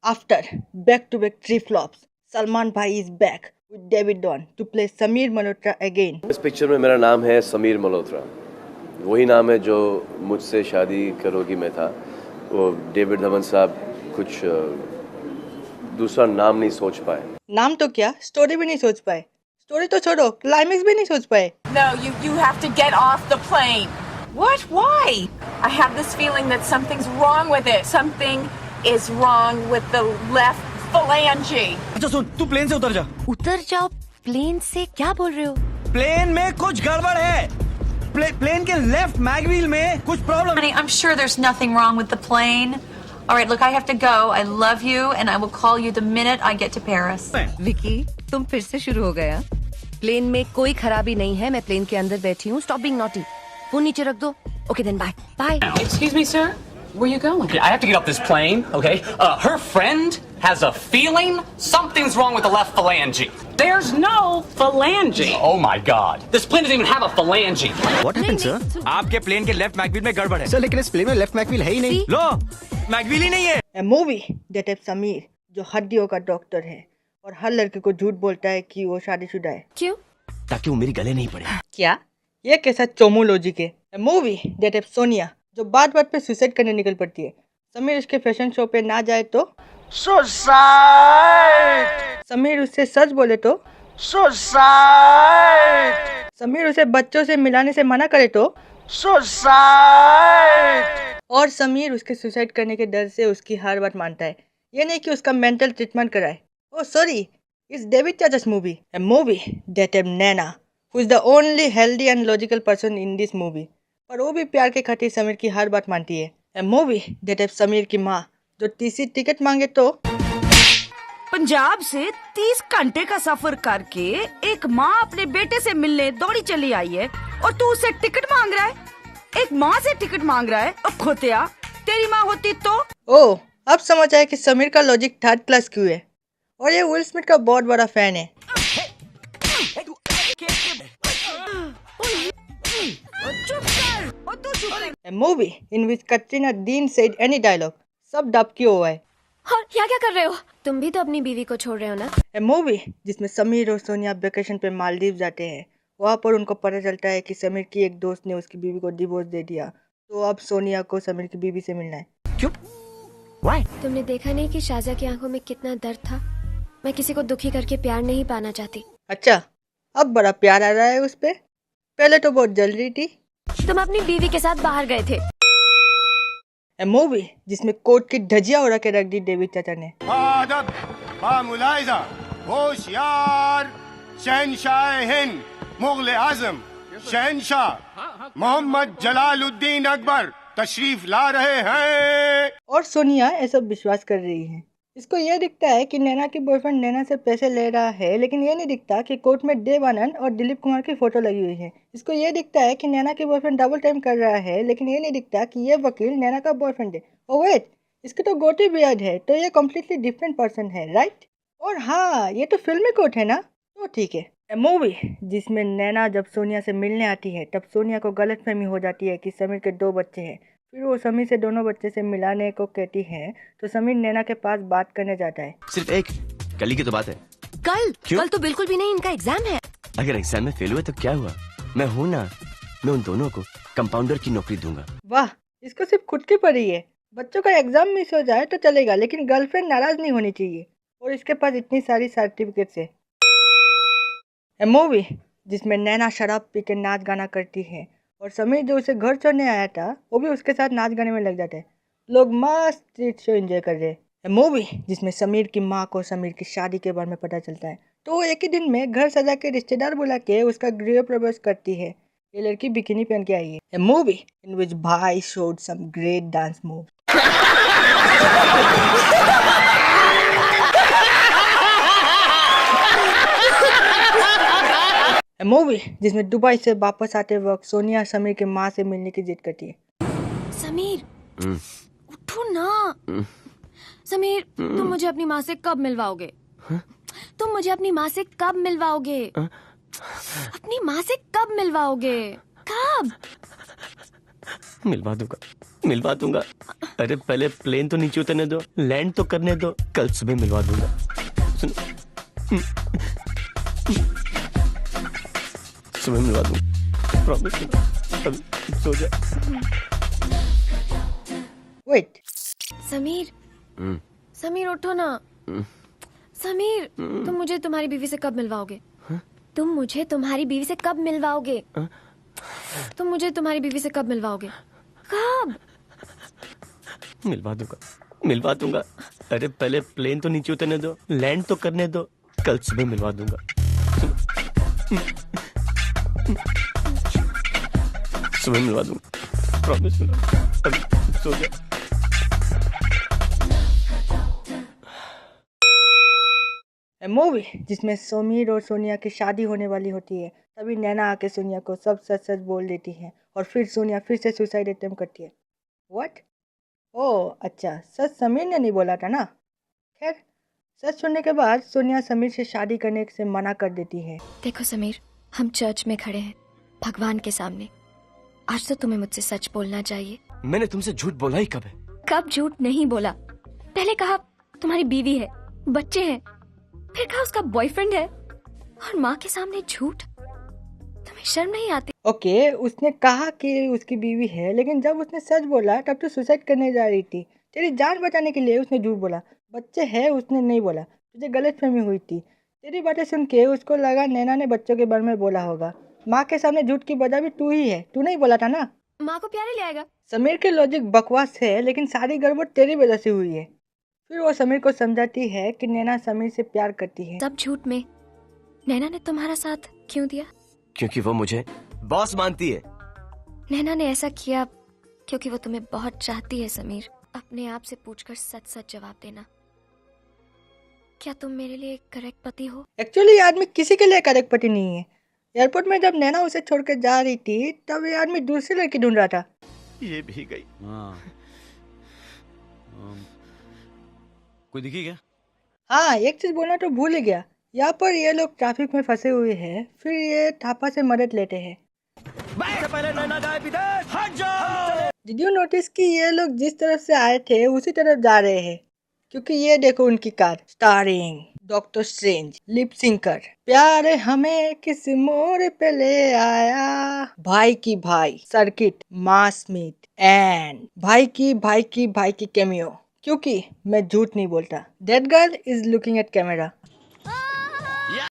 After back-to-back three flops, Salman Bhai is back with David Don to play Sameer Malhotra again. इस picture में मेरा नाम है समीर मल्होत्रा। वही नाम है जो मुझसे शादी करोगी में था। वो डेविड धवन साहब कुछ दूसरा नाम नहीं सोच पाए। नाम तो क्या, स्टोरी भी नहीं सोच पाए। स्टोरी तो छोड़ो, क्लाइमेक्स भी नहीं सोच पाए। No, you have to get off the plane. What? Why? I have this feeling that something's wrong with it. Something is wrong with the left phalange. अच्छा सुन, तू प्लेन से उतर जा। उतर जाओ प्लेन से? क्या बोल रहे हो? प्लेन में कुछ गड़बड़ है। प्लेन के लेफ्ट मैगव्हील में कुछ problem. Honey, I'm sure there's nothing wrong with the plane. All right, look, I have to go. I love you, and I will call you the minute I get to Paris. Vicky, तुम फिर से शुरू हो गया। Plane में कोई खराबी नहीं है, मैं प्लेन के अंदर बैठी हूँ। Stop being naughty. फोन नीचे रख दो। Okay then, bye. Bye. Excuse me, sir. Where you going? Okay, I have to get off this plane, okay? Her friend has a feeling something's wrong with the left phalange. There's no phalange. Oh my God. This plane doesn't even have a phalange. What happened, sir? आपके plane के left मैगव्हील में गड़बड़ है। Sir लेकिन इस plane में left मैगव्हील है ही नहीं। लो, मैगव्हील ही नहीं है। A movie that has Sameer, जो हड्डियों का डॉक्टर है और हर लड़के को झूठ बोलता है कि वो शादीशुदा है। क्यों? ताकि वो मेरी गले नहीं पड़े। क्या? ये कैसा चोमू लॉजिक है? A movie that has Sonia, जो बात बात पे सुसाइड करने निकल पड़ती है। समीर उसके फैशन शो पे ना जाए तो सुसाइड, समीर उससे सच बोले तो सुसाइड, समीर उसे बच्चों से मिलाने से मना करे तो सुसाइड, और समीर उसके सुसाइड करने के डर से उसकी हर बात मानता है। ये नहीं कि उसका मेंटल ट्रीटमेंट कराए। ओह सॉरी, इट्स डेविड चाचा's movie, a movie that has Naina, who is the only healthy and logical person in this movie. पर वो भी प्यार के खातिर समीर की हर बात मानती है। A movie that has Sameer की माँ, जो टीसी टिकट मांगे तो पंजाब से 30 घंटे का सफर करके एक माँ अपने बेटे से मिलने दौड़ी चली आई है और तू उससे टिकट मांग रहा है। एक माँ से टिकट मांग रहा है। अब खोतिया, तेरी माँ होती तो। ओह, अब समझ आया कि समीर का लॉजिक थर्ड क्लास क्यों है। और ये विल स्मिथ का बहुत बड़ा फैन है। A movie in which Katrina didn't say any dialogue. सब डब क्यों हुआ है? और क्या क्या कर रहे हो? तुम भी तो अपनी बीवी को छोड़ रहे हो ना? A movie जिसमें समीर और सोनिया वेकेशन पे मालदीव जाते हैं। वहाँ पर उनको पता चलता है कि समीर की एक दोस्त ने उसकी बीवी को डिवोर्स दे दिया, तो अब सोनिया को समीर की बीवी से मिलना है। क्यों? Why? तुमने देखा नहीं कि शाजा की आंखों में कितना दर्द था? मैं किसी को दुखी करके प्यार नहीं पाना चाहती। अच्छा, अब बड़ा प्यार आ रहा है उस पे। पहले तो बहुत जल रही थी। तुम अपनी बीवी के साथ बाहर गए थे। A movie जिसमें कोट की धजिया उड़ा के रख दी डेविड चाचा ने। अदब, बामुलाइजा, होशियार, शहनशाह हिंद, मुगल आजम, शहनशाह मोहम्मद जलालुद्दीन अकबर तशरीफ ला रहे हैं। और सोनिया ऐसा विश्वास कर रही है। इसको ये दिखता है कि नैना की बॉयफ्रेंड नैना से पैसे ले रहा है, लेकिन ये नहीं दिखता कि कोर्ट में देव आनंद और दिलीप कुमार की फोटो लगी हुई है। इसको ये दिखता है कि नैना की बॉयफ्रेंड डबल टाइम कर रहा है, लेकिन ये नहीं दिखता कि ये वकील नैना का बॉयफ्रेंड है। ओ वेट, इसकी तो गोटी बियर्ड है, तो ये कम्प्लीटली डिफरेंट पर्सन है, राइट? और हाँ, ये तो फिल्मी कोट है ना, तो ठीक है। ए मूवी जिसमें नैना जब सोनिया से मिलने आती है, तब सोनिया को गलतफहमी हो जाती है कि समीर के 2 बच्चे हैं। फिर वो समीर से दोनों बच्चे से मिलाने को कहती है, तो समीर नैना के पास बात करने जाता है। सिर्फ एक कल ही की तो बात है। कल तो बिल्कुल भी नहीं, इनका एग्जाम है। अगर एग्जाम में फेल हुए तो क्या हुआ? मैं हूँ ना, मैं उन दोनों को कंपाउंडर की नौकरी दूंगा। वाह, इसको सिर्फ खुद की पड़ी है। बच्चों का एग्जाम मिस हो जाए तो चलेगा, लेकिन गर्लफ्रेंड नाराज नहीं होनी चाहिए। और इसके पास इतनी सारी सर्टिफिकेट्स है। ए मूवी जिसमें नैना शराब पी के नाच गाना करती है और समीर जो उसे घर छोड़ने आया था वो भी उसके साथ नाच गाने में लग जाता है। लोग मस्त स्ट्रीट शो एंजॉय कर रहे हैं। ए मूवी जिसमें समीर की माँ को समीर की शादी के बारे में पता चलता है, तो वो एक ही दिन में घर सजा के रिश्तेदार बुला के उसका गृह प्रवेश करती है। ये लड़की बिकिनी पहन के आई है। ए मूवी इन विच भाई showed some great dance move. A movie जिसमें दुबई से वापस आते वक्त सोनिया समीर के माँ से मिलने की जिद करती है। समीर, उठो ना। समीर, तुम मुझे अपनी माँ से कब मिलवाओगे? तुम मुझे अपनी माँ से कब मिलवाओगे? अपनी माँ से कब मिलवाओगे? कब? मिलवा दूंगा। अरे पहले प्लेन तो नीचे उतरने दो, लैंड तो करने दो, कल सुबह मिलवा दूंगा। सुनो, सुबह मिलवा दूंगा, प्रॉमिस। अभी सो जा। वेट, समीर उठो ना। समीर, तुम मुझे तुम्हारी बीवी से कब मिलवाओगे? तुम मुझे तुम्हारी बीवी से कब मिलवाओगे? तुम मुझे तुम्हारी बीवी से कब मिलवाओगे? कब? मिलवा दूंगा। अरे पहले प्लेन तो नीचे उतरने दो, लैंड तो करने दो, कल सुबह मिलवा दूंगा। सुबह मिलवा दूंगा, प्रॉमिस। अभी सो जा। मूवी जिसमें समीर और सोनिया की शादी होने वाली होती है, तभी नैना आके सोनिया को सब सच सच बोल देती है और फिर सोनिया फिर से सुसाइड अटेम्प्ट करती है। व्हाट? ओह अच्छा, सच समीर ने नहीं बोला था ना। खैर, सच सुनने के बाद सोनिया समीर से शादी करने से मना कर देती है। देखो समीर, हम चर्च में खड़े हैं, भगवान के सामने। आज तो तुम्हें मुझसे सच बोलना चाहिए। मैंने तुमसे झूठ बोला ही कब है? कब झूठ नहीं बोला? पहले कहा तुम्हारी बीवी है, बच्चे हैं, फिर कहा उसका बॉयफ्रेंड है, और माँ के सामने झूठ। तुम्हें शर्म नहीं आती? ओके, उसने कहा कि उसकी बीवी है, लेकिन जब उसने सच बोला तब तो सुसाइड करने जा रही थी। तेरी जान बचाने के लिए उसने झूठ बोला। बच्चे हैं उसने नहीं बोला, तुझे गलतफहमी हुई थी। तेरी बातें सुन के उसको लगा नैना ने बच्चों के बारे में बोला होगा। माँ के सामने झूठ की वजह भी तू ही है, तू नहीं बोला था ना। माँ को प्यारे ले आएगा। समीर के लॉजिक बकवास है, लेकिन सारी गड़बड़ तेरी वजह से हुई है। फिर वो समीर को समझाती है कि नैना समीर से प्यार करती है। सब झूठ में नैना ने तुम्हारा साथ क्यों दिया? क्योंकि वो मुझे बॉस मानती है। नैना ने ऐसा किया क्योंकि वो तुम्हें बहुत चाहती है। समीर, अपने आप से पूछकर सच सच जवाब देना। क्या तुम मेरे लिए करेक्ट पति हो? एक्चुअली ये आदमी किसी के लिए करेक्ट पति नहीं है। एयरपोर्ट में जब नैना उसे छोड़कर जा रही थी, तब ये आदमी दूसरी लड़की ढूंढ रहा था। ये भी गई। कोई दिखी क्या? हाँ, एक चीज बोलना तो भूल ही गया। यहाँ पर ये लोग ट्रैफिक में फंसे हुए हैं, फिर ये थापा से मदद लेते हैं। डिड यू नोटिस कि ये लोग जिस तरफ से आए थे उसी तरफ जा रहे हैं? क्योंकि ये देखो उनकी car, starring doctor strange, lip sinker, प्यार हमें किस मोड़ पे ले आया, भाई की भाई, सर्किट, मास मीट एंड भाई की कैमियो। क्योंकि मैं झूठ नहीं बोलता। That girl is looking at camera.